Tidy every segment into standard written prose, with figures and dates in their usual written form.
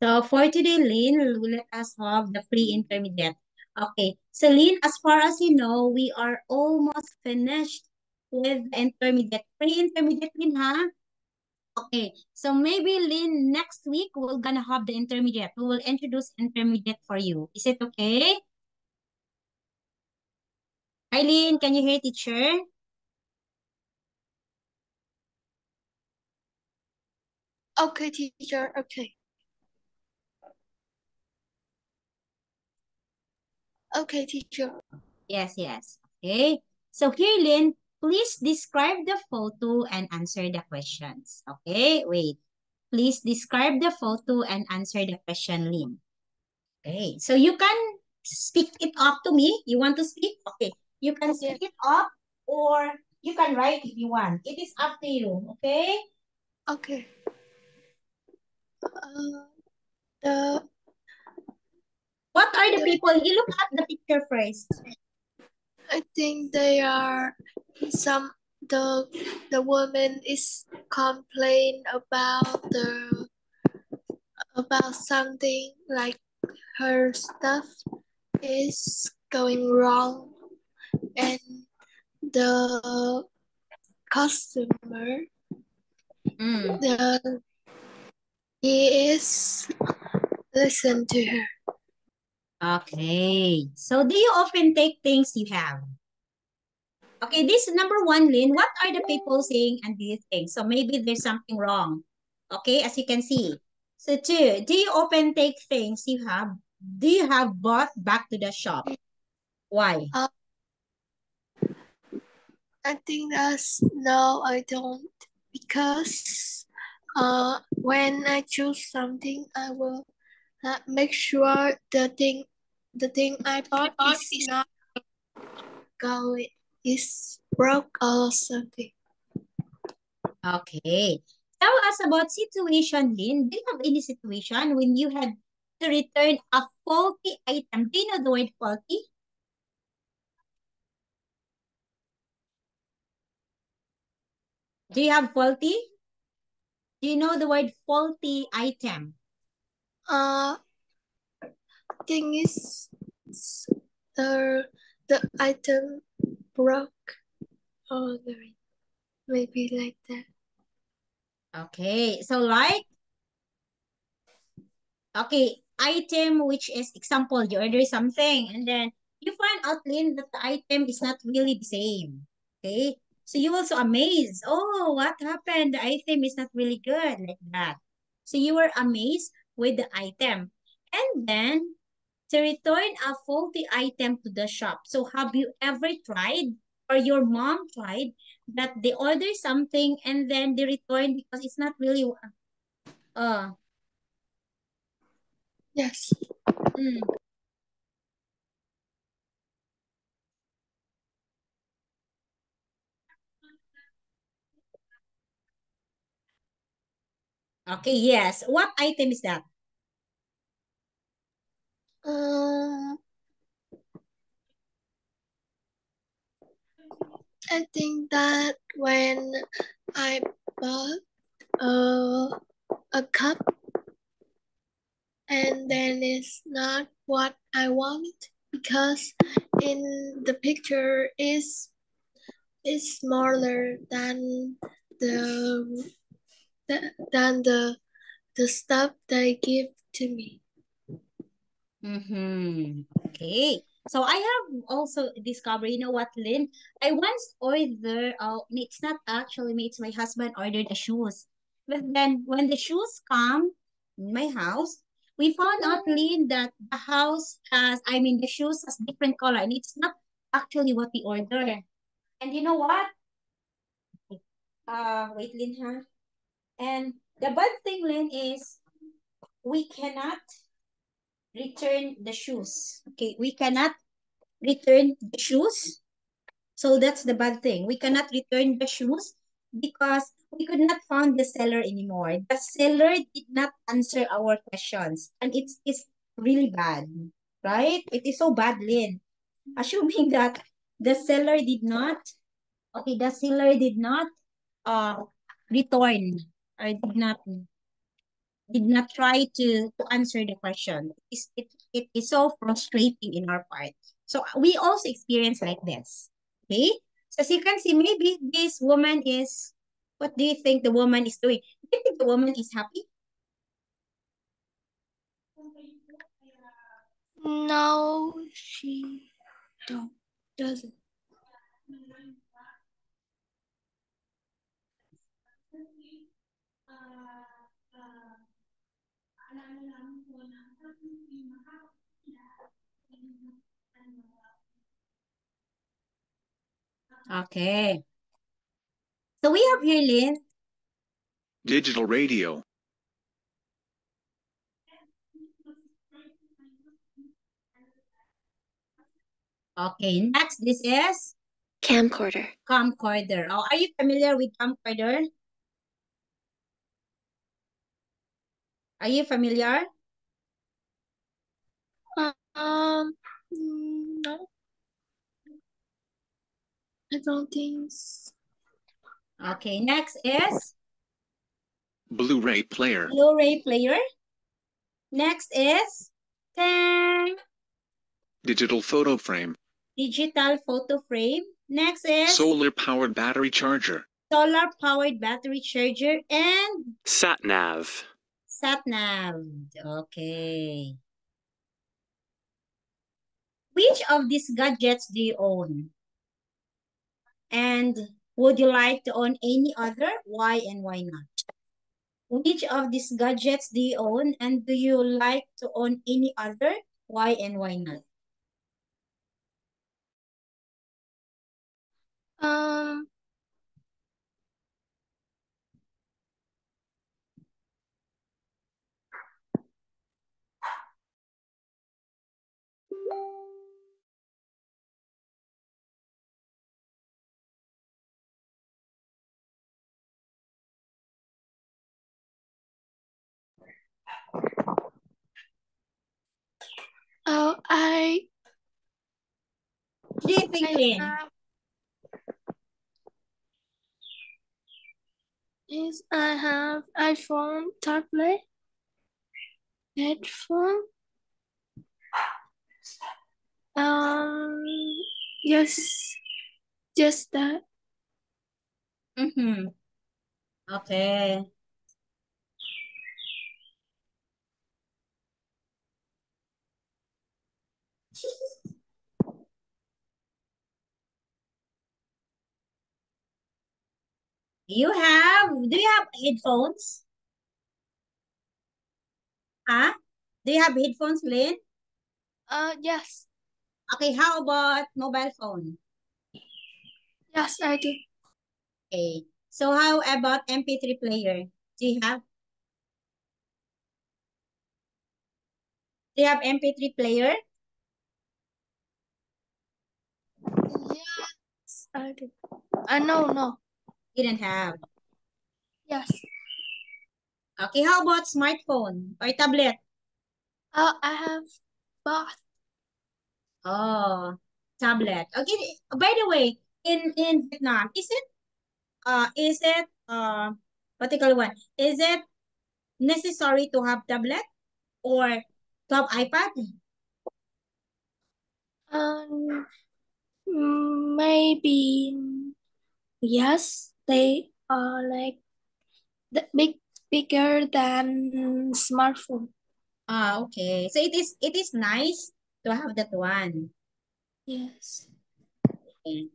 So for today, Lynn, let us have the pre-intermediate. Okay, so Lynn, as far as you know, we are almost finished with the intermediate. Pre-intermediate, Lynn, huh? Okay, so maybe Lynn, next week we're gonna have the intermediate. We will introduce intermediate for you. Is it okay? Hi, Lynn, can you hear teacher? Okay, teacher. Okay. Okay, teacher. Yes, yes. Okay. So here, Lynn, please describe the photo and answer the questions. Okay, wait. Please describe the photo and answer the question, Lynn. Okay, so you can speak it up to me. You want to speak? Okay, you can Yeah. speak it up or you can write if you want. It is up to you. Okay? Okay. The What are the the people? You look at the picture first. I think they are some the woman is complain about something like her stuff is going wrong and the customer Mm. the he is listen to her. Okay. So do you often take things you have? Okay, this number one, Lynn, what are the people saying and do you think? So maybe there's something wrong. Okay, as you can see. So two, do you often take things you have? Do you have bought back to the shop? Why? Uh, I think that's no, I don't because when I choose something, I will make sure the thing I bought is not going is broke or something. Okay. Tell us about situation, Lynn. Do you have any situation when you had to return a faulty item? Do you know the word faulty? Do you have faulty? Do you know the word faulty item? Uh, thing is the the item broke or maybe like that. Okay. So like, okay, item which is example, you order something and then you find out, Lynn, that the item is not really the same. Okay. So you also amazed. Oh, what happened? The item is not really good like that. So you were amazed with the item. And then to return a faulty item to the shop. So have you ever tried or your mom tried that they order something and then they return because it's not really uh Yes. mm, okay, yes. What item is that? Um, I think that when I bought uh, a cup and then it's not what I want because in the picture is smaller the, than the stuff they give to me. Mm-hmm. Okay. So I have also discovered, you know what, Lynn? I once ordered, it's not actually me, it's my husband ordered the shoes. But then when the shoes come in my house, we found out, Lynn, that the house has, I mean, the shoes has different color and it's not actually what we ordered. And you know what? Wait, Lynn, huh? And the bad thing, Lynn, is we cannot return the shoes. Okay, we cannot return the shoes. So that's the bad thing. We cannot return the shoes because we could not find the seller anymore. The seller did not answer our questions. And it's really bad, right? It is so bad, Lynn. Assuming that the seller did not, okay, the seller did not uh return or did not did not try to answer the question. It is so frustrating in our part. So we also experience like this. Okay? So as you can see, maybe this woman is, what do you think the woman is doing? Do you think the woman is happy? No, she doesn't. Okay. So we have here, Lynn. Digital radio. Okay, next, this is Camcorder. camcorder. Oh, are you familiar with camcorder? Are you familiar? No, I don't think so. Okay, next is Blu-ray player. Blu-ray player. Next is tang, Digital photo frame. digital photo frame. Next is Solar-powered battery charger. solar-powered battery charger and Sat nav. sat nav. Okay. Which of these gadgets do you own? And would you like to own any other? Why and why not? Which of these gadgets do you own? And do you like to own any other? Why and why not? Um, oh, What do you think, I Lynn? have I have iPhone, tablet, headphone. Um, yes, just that. Mm-hmm. Okay. Do you have headphones? Huh? Do you have headphones, Lynn? Yes, Okay, how about mobile phone? yes, I do. Okay. So how about MP3 player? Do you have MP3 player? Yes, I do. No. You don't have. Yes. Okay, how about smartphone or tablet? I have both. Oh, tablet. Okay, by the way, in Vietnam, is it what do you call one? Is it necessary to have tablet or to have iPad? Um, maybe yes. They are like the bigger than smartphone. Ah, okay. So it is nice to have that one. Yes. Okay.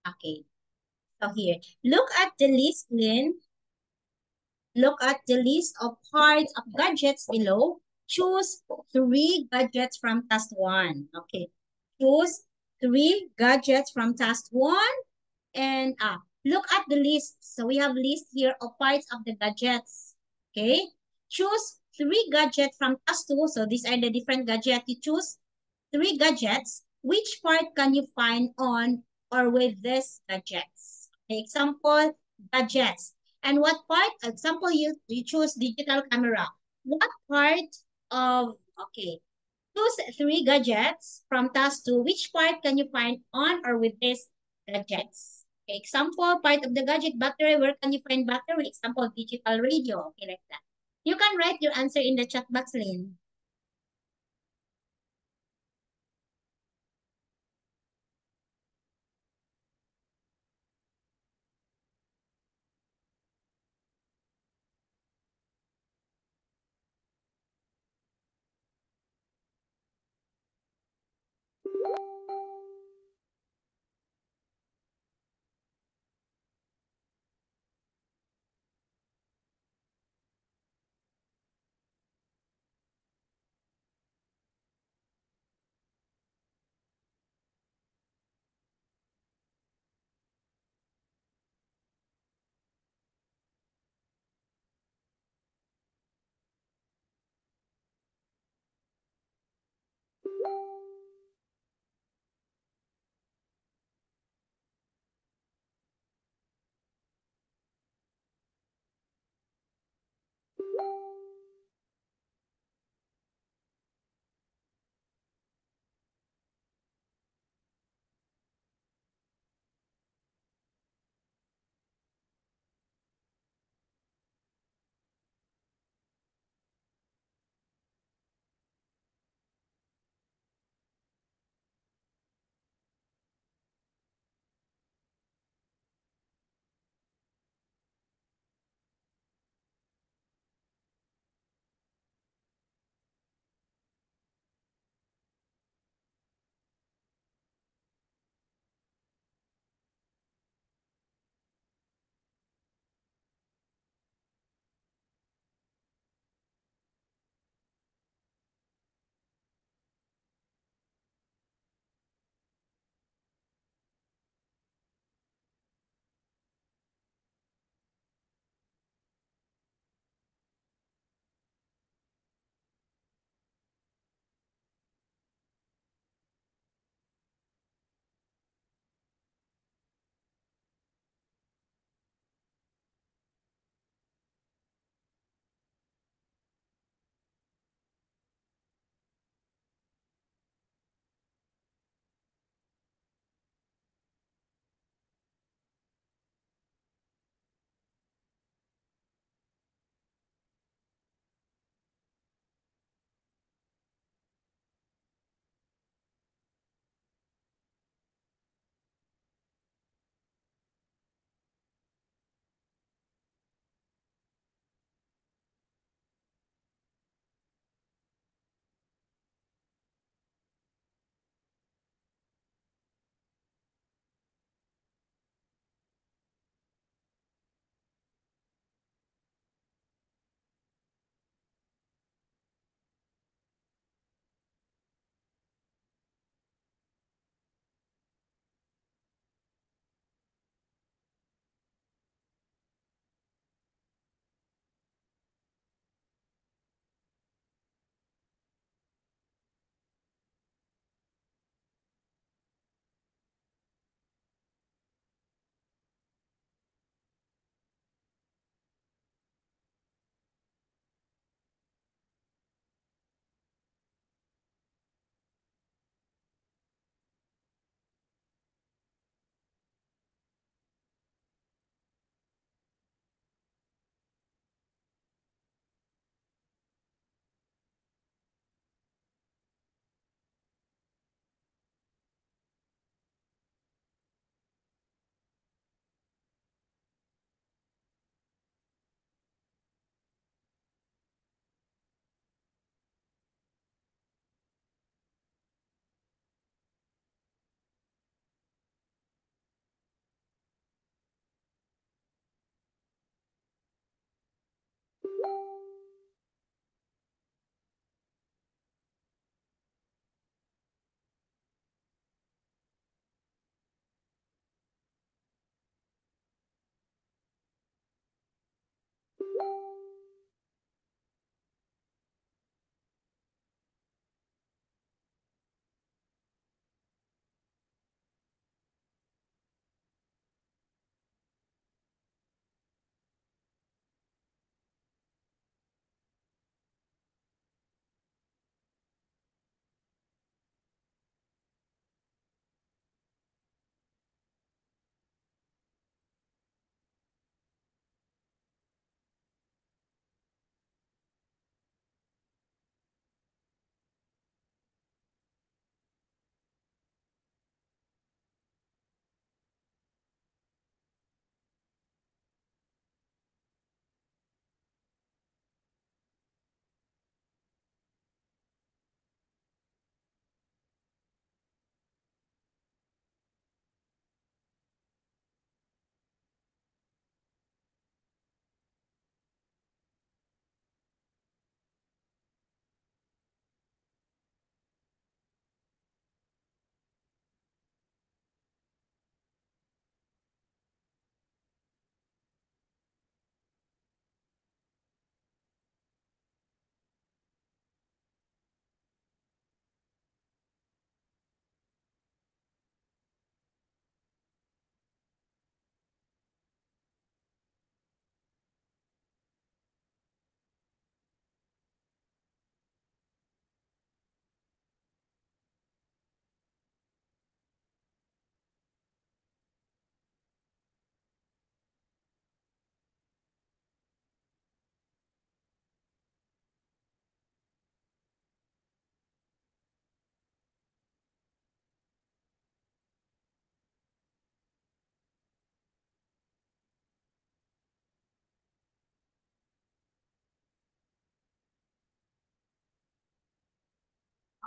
Okay. So here, look at the list, Lynn. Look at the list of parts of gadgets below. Choose 3 gadgets from task 1. Okay. Choose 3 gadgets from task 1 and look at the list. So we have list here of parts of the gadgets. Okay. Choose 3 gadgets from task 2. So these are the different gadgets. You choose 3 gadgets. Which part can you find on or with these gadgets? Example, gadgets. And what part? Example, you choose digital camera. What part of, okay, choose three gadgets from task two. Which part can you find on or with these gadgets? Okay, example, part of the gadget, battery. Where can you find battery? Example, digital radio. Okay, like that. You can write your answer in the chat box, Lynn.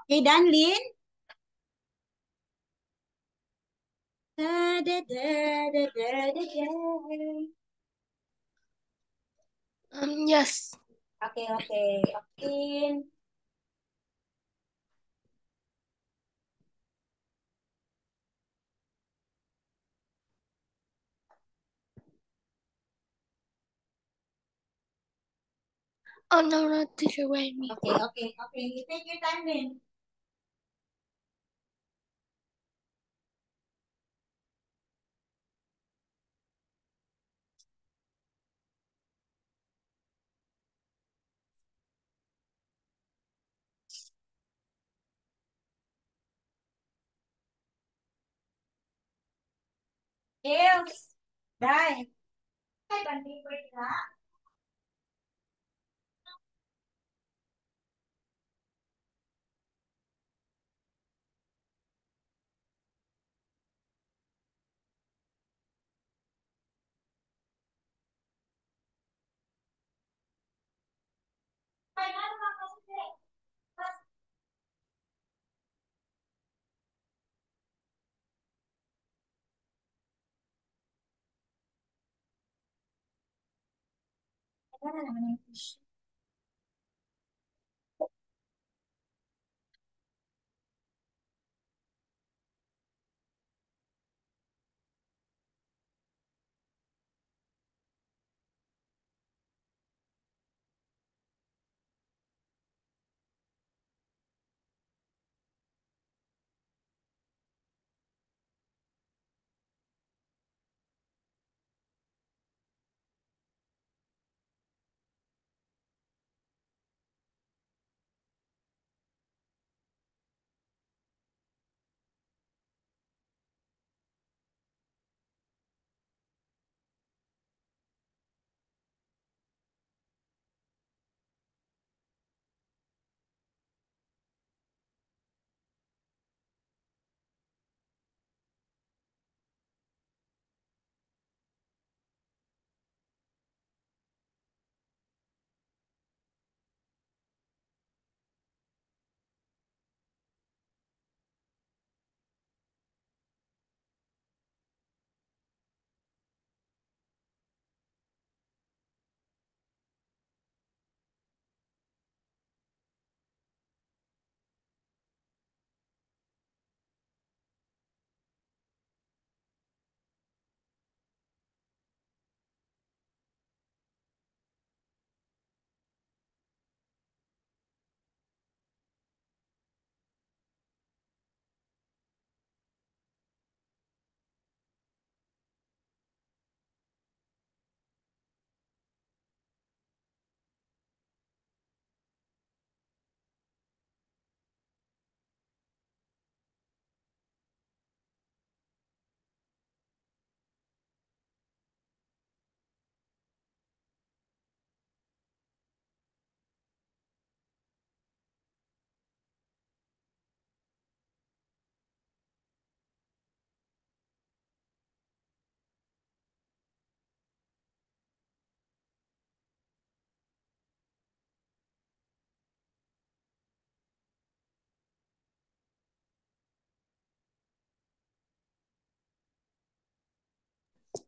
Okay, Danlin? Da, da, da, da, da, da, da. Yes. Okay, okay. Okay. Oh no, teacher, wait me. Okay, okay, okay. You take your time then. Yes. Die. Ay, banding ko rin ha. Ay, ano ba kasi? Ano na naman yung fish?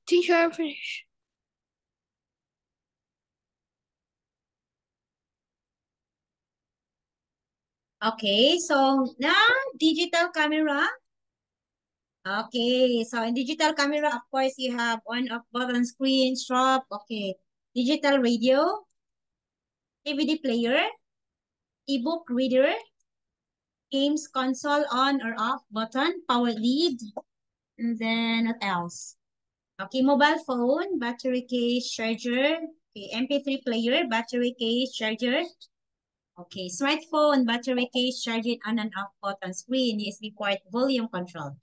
Teacher, I'm finished. Okay, so now digital camera. Okay, so in digital camera, of course, you have on off button screen, strop. Okay, digital radio, DVD player, ebook reader, games console on or off button, power lead, and then what else? Okay, mobile phone, battery case, charger. Okay, MP3 player, battery case, charger. Okay, smartphone, battery case, charging on and off button screen, USB port, volume control.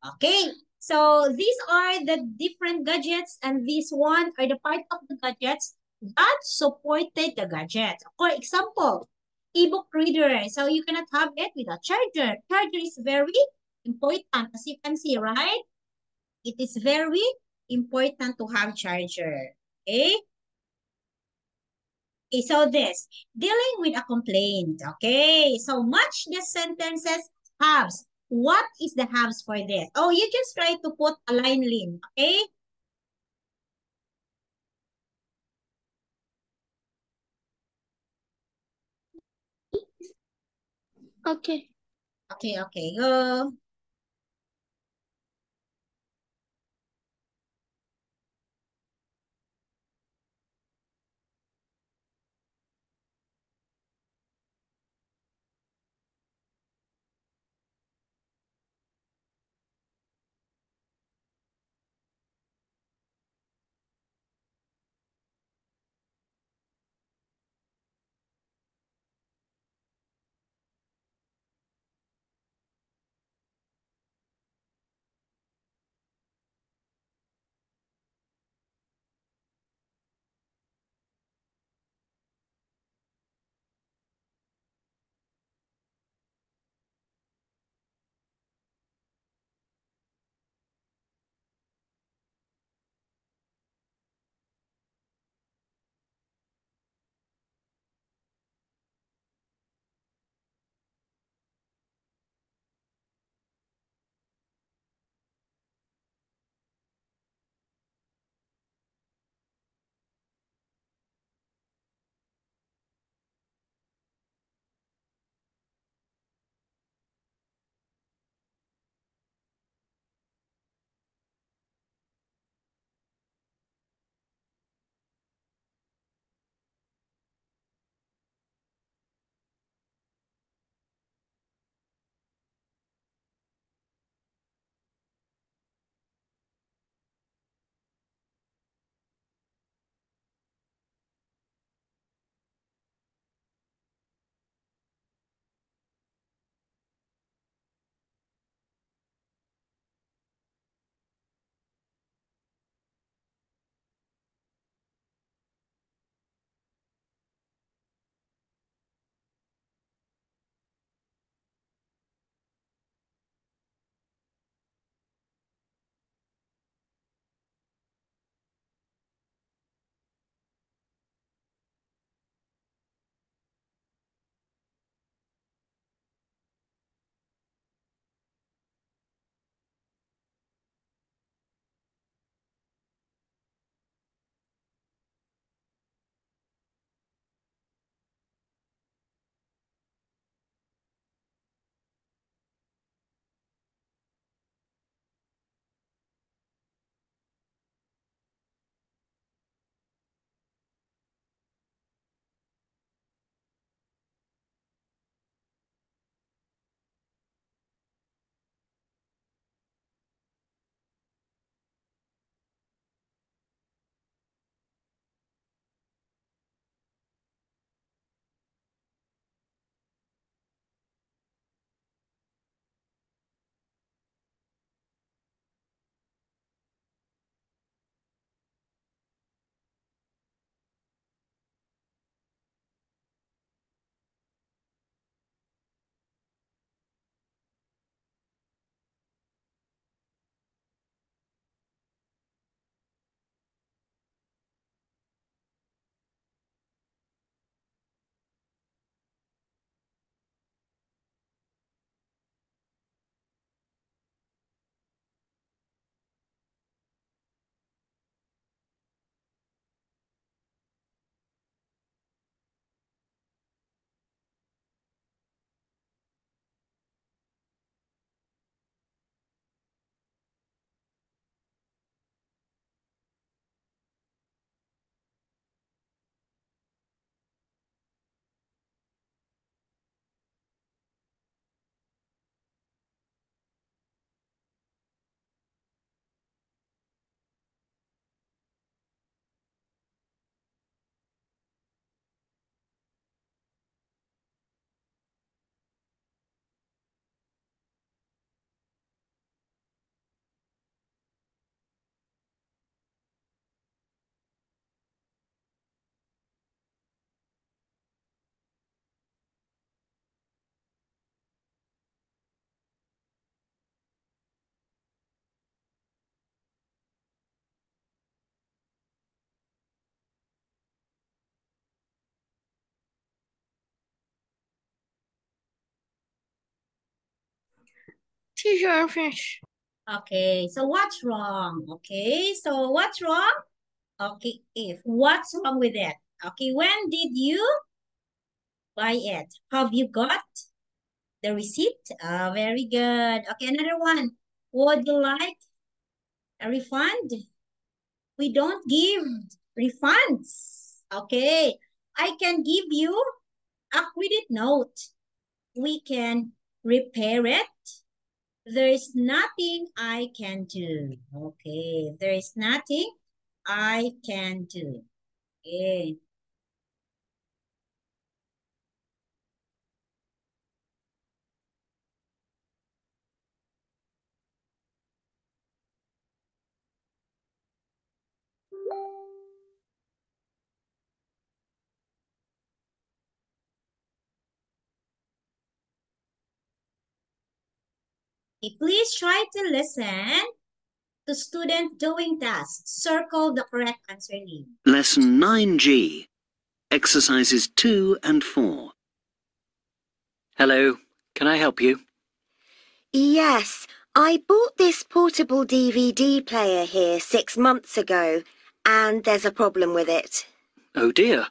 Okay, so these are the different gadgets and these one are the part of the gadgets that supported the gadget. For example, ebook reader. So you cannot have it without charger. Charger is very important as you can see, right? It is very important to have charger. Okay? Okay, so this, dealing with a complaint. Okay, so match the sentences haves. What is the haves for this? Oh, you just try to put a line in. Okay? Okay. Okay, okay, go. Teacher, I'm finished. Okay, so what's wrong? Okay, so what's wrong? Okay, if what's wrong with it? Okay, when did you buy it? Have you got the receipt? Very good. Okay, another one. Would you like a refund? We don't give refunds. Okay, I can give you a credit note. We can repair it. There's nothing I can do. Okay, there is nothing I can do. Okay. Please try to listen to student doing tasks. Circle the correct answer name. Lesson 9G, exercises 2 and 4. Hello, can I help you? Yes, I bought this portable DVD player here 6 months ago, and there's a problem with it. Oh dear,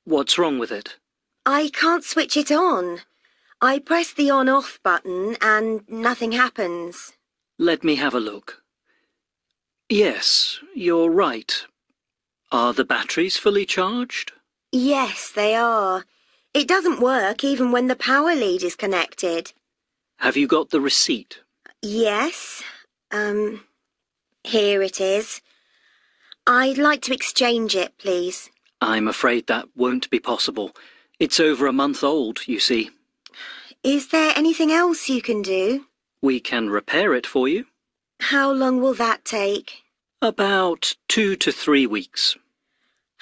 what's wrong with it? I can't switch it on. I press the on-off button and nothing happens. Let me have a look. Yes, you're right. Are the batteries fully charged? Yes, they are. It doesn't work even when the power lead is connected. Have you got the receipt? Yes, here it is. I'd like to exchange it, please. I'm afraid that won't be possible. It's over a month old, you see. Is there anything else you can do? We can repair it for you. How long will that take? About 2 to 3 weeks.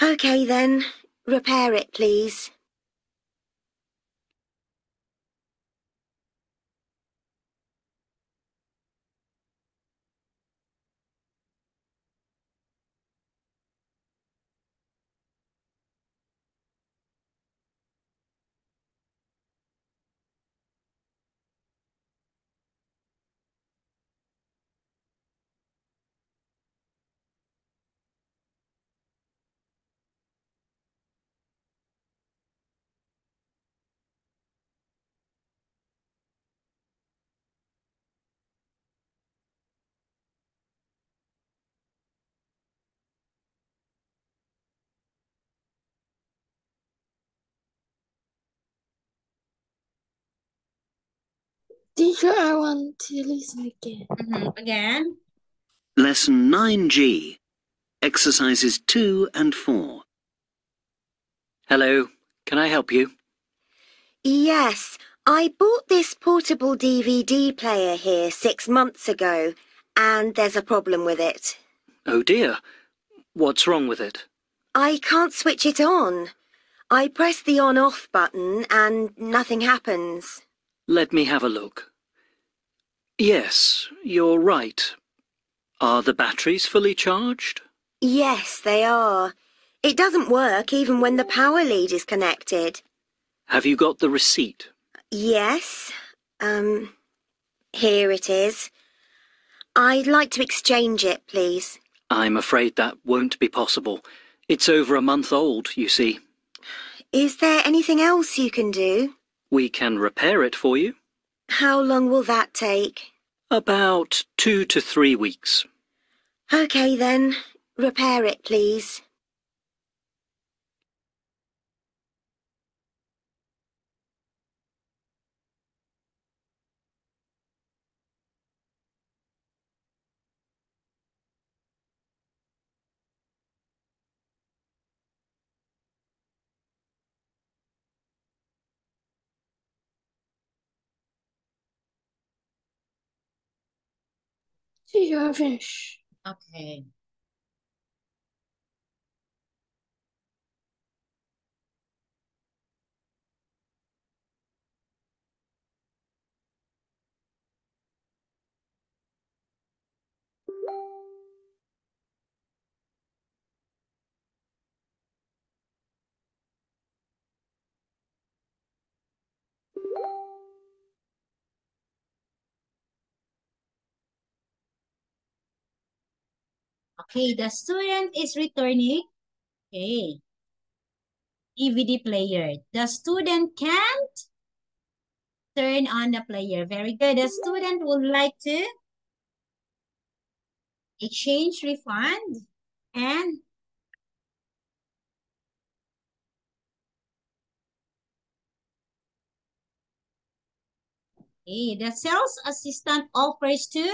Okay then, repair it, please. Teacher, I want to listen again. Again. Lesson 9G, exercises 2 and 4. Hello, can I help you? Yes, I bought this portable DVD player here 6 months ago, and there's a problem with it. Oh dear, what's wrong with it? I can't switch it on. I press the on-off button and nothing happens. Let me have a look. Yes, you're right. Are the batteries fully charged? Yes, they are. It doesn't work even when the power lead is connected. Have you got the receipt? Yes, here it is. I'd like to exchange it, please. I'm afraid that won't be possible. It's over a month old, you see. Is there anything else you can do? We can repair it for you. How long will that take? About 2 to 3 weeks. Okay then, repair it, please. Teacher, I'm finished. Okay. Okay, the student is returning. Okay. DVD player. The student can't turn on the player. Very good. The student would like to exchange refund and okay, the sales assistant offers to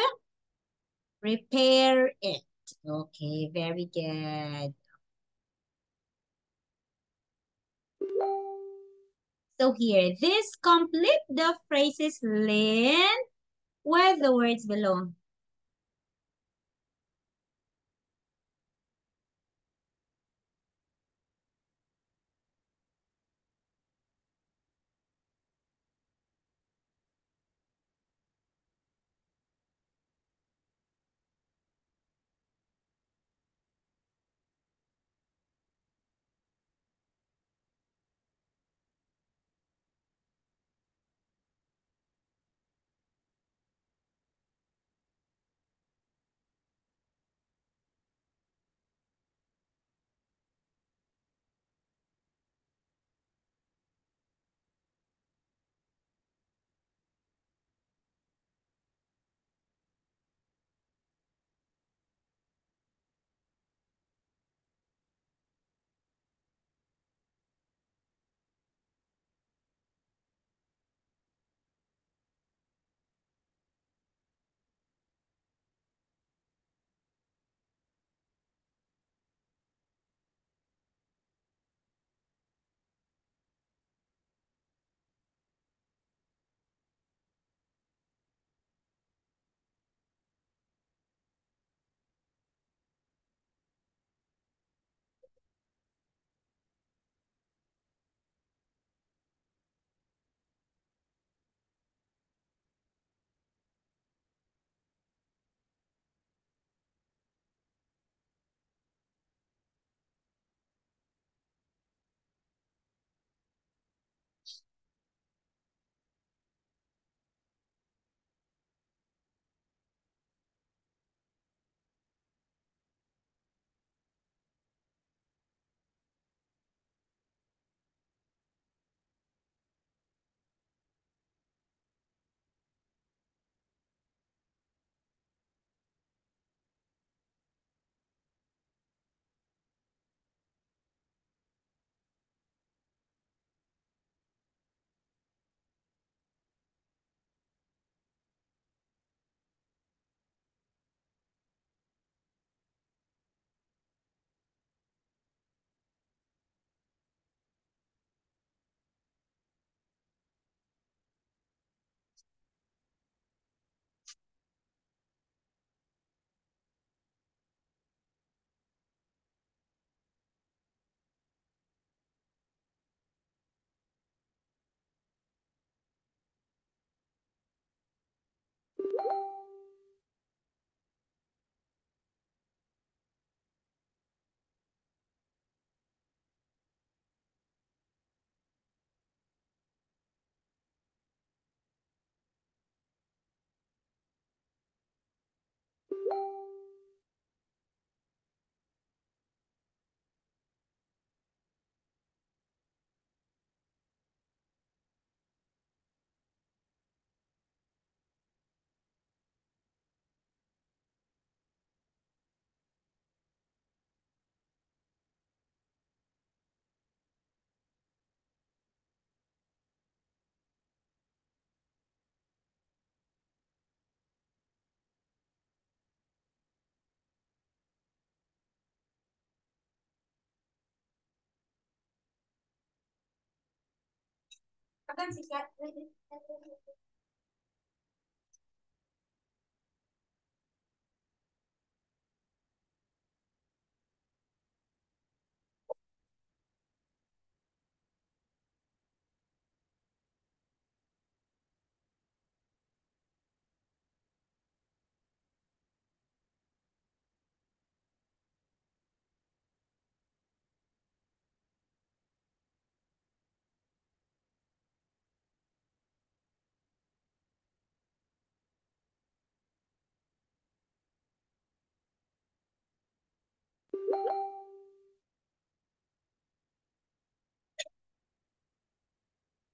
repair it. Okay, very good. So here, this complete the phrases Lynn where the words belong.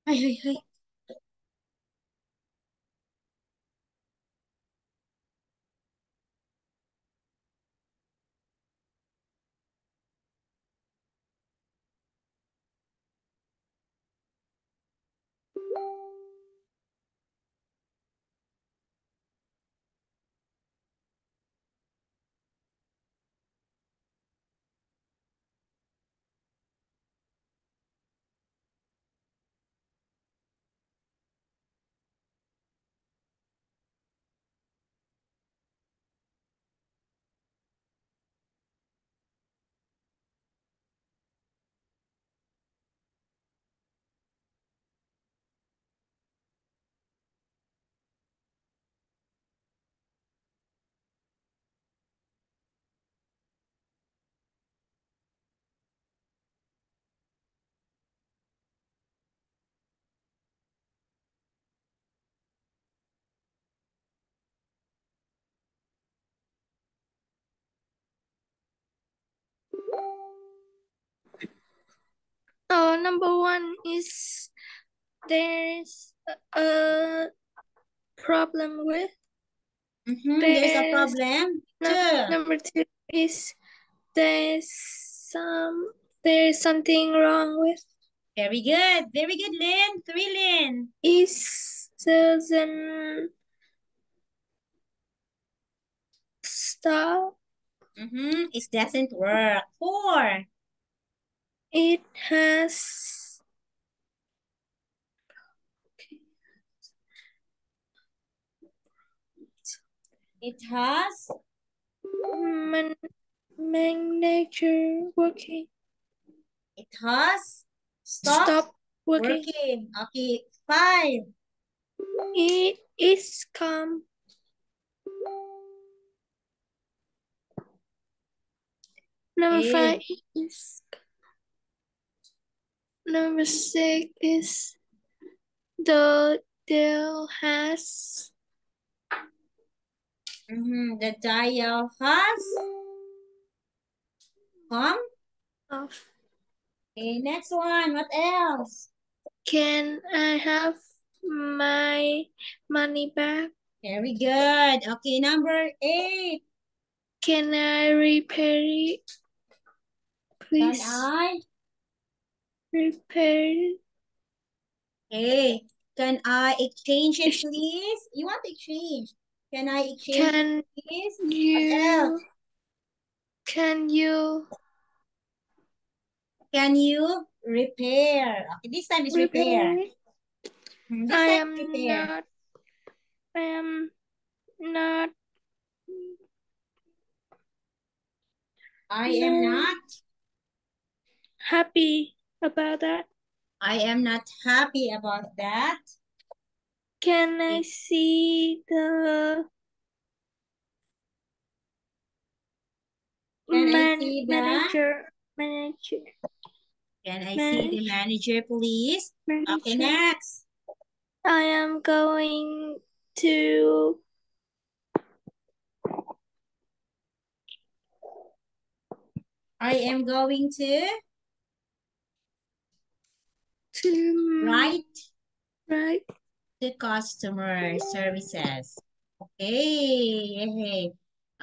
Ay, ay, ay. Number one is there's a problem with. There's a problem. Two. Number two is there's something wrong with. Very good. Very good, Lynn. Three, Lynn. Is doesn't stop. It doesn't work. Four. It has It has manager working. It has stopped Stop working. working. Okay. Five. It is calm. Number Okay. five is. Number six is the dial has. The dial has come. Off. Okay, next one. What else? Can I have my money back? Very good. Okay, number 8. Can I repair it? Can Please I? repair it. Okay. Can I exchange it, please? You want to exchange? Can I exchange Can it, please? What else? Can you repair? Okay, this time is repair. This I time is repair. am not happy about that. I am not happy about that. Can I see the manager? Can I see the manager, please? Okay, Manager. next. I am going to write the customer services. Okay.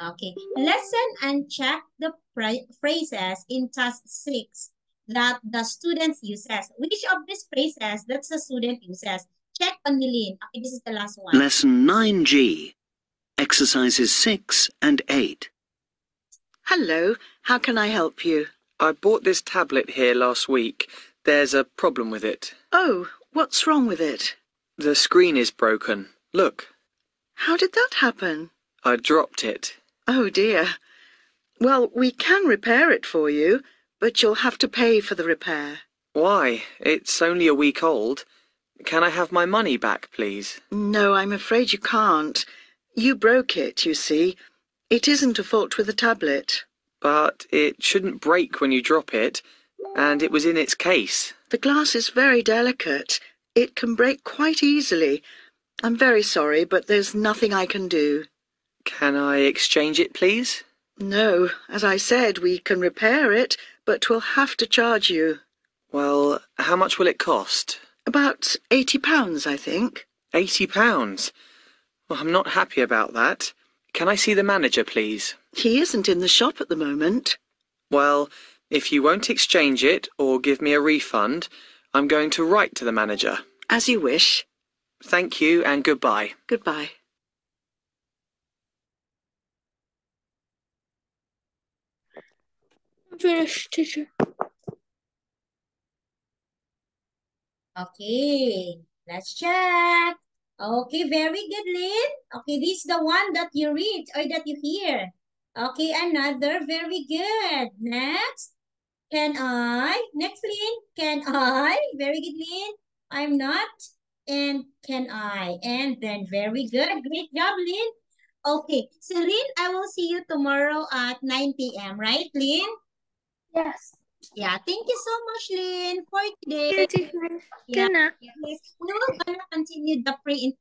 Okay. Listen and check the phrases in task 6 that the student uses. Which of these phrases that the student uses? Check on Nilin. Okay, this is the last one. Lesson 9G. Exercises 6 and 8. Hello, how can I help you? I bought this tablet here last week. There's a problem with it. Oh, what's wrong with it? The screen is broken. Look. How did that happen? I dropped it. Oh dear. Well, we can repair it for you, but you'll have to pay for the repair. Why? It's only a week old. Can I have my money back, please? No, I'm afraid you can't. You broke it, you see. It isn't a fault with the tablet. But it shouldn't break when you drop it, and it was in its case. The glass is very delicate. It can break quite easily. I'm very sorry, but there's nothing I can do. Can I exchange it, please? No, as I said, we can repair it, but we'll have to charge you. Well, how much will it cost? About £80, I think. £80? Well, I'm not happy about that. Can I see the manager, please? He isn't in the shop at the moment. Well, if you won't exchange it or give me a refund, I'm going to write to the manager. As you wish. Thank you and goodbye. Goodbye. I'm finished, teacher. Okay, let's check. Okay, very good, Lynn. Okay, this is the one that you read or that you hear. Okay, another, very good. Next, can I? Next, Lynn, can I? Very good, Lynn. I'm not. And can I? And then very good. Great job, Lynn. Okay, so Lynn, I will see you tomorrow at 9 p.m., right, Lynn? Yes. Yeah, thank you so much, Lynn, for today. Okay, teacher. Yeah. Good night. Yes, we will gonna continue the pre.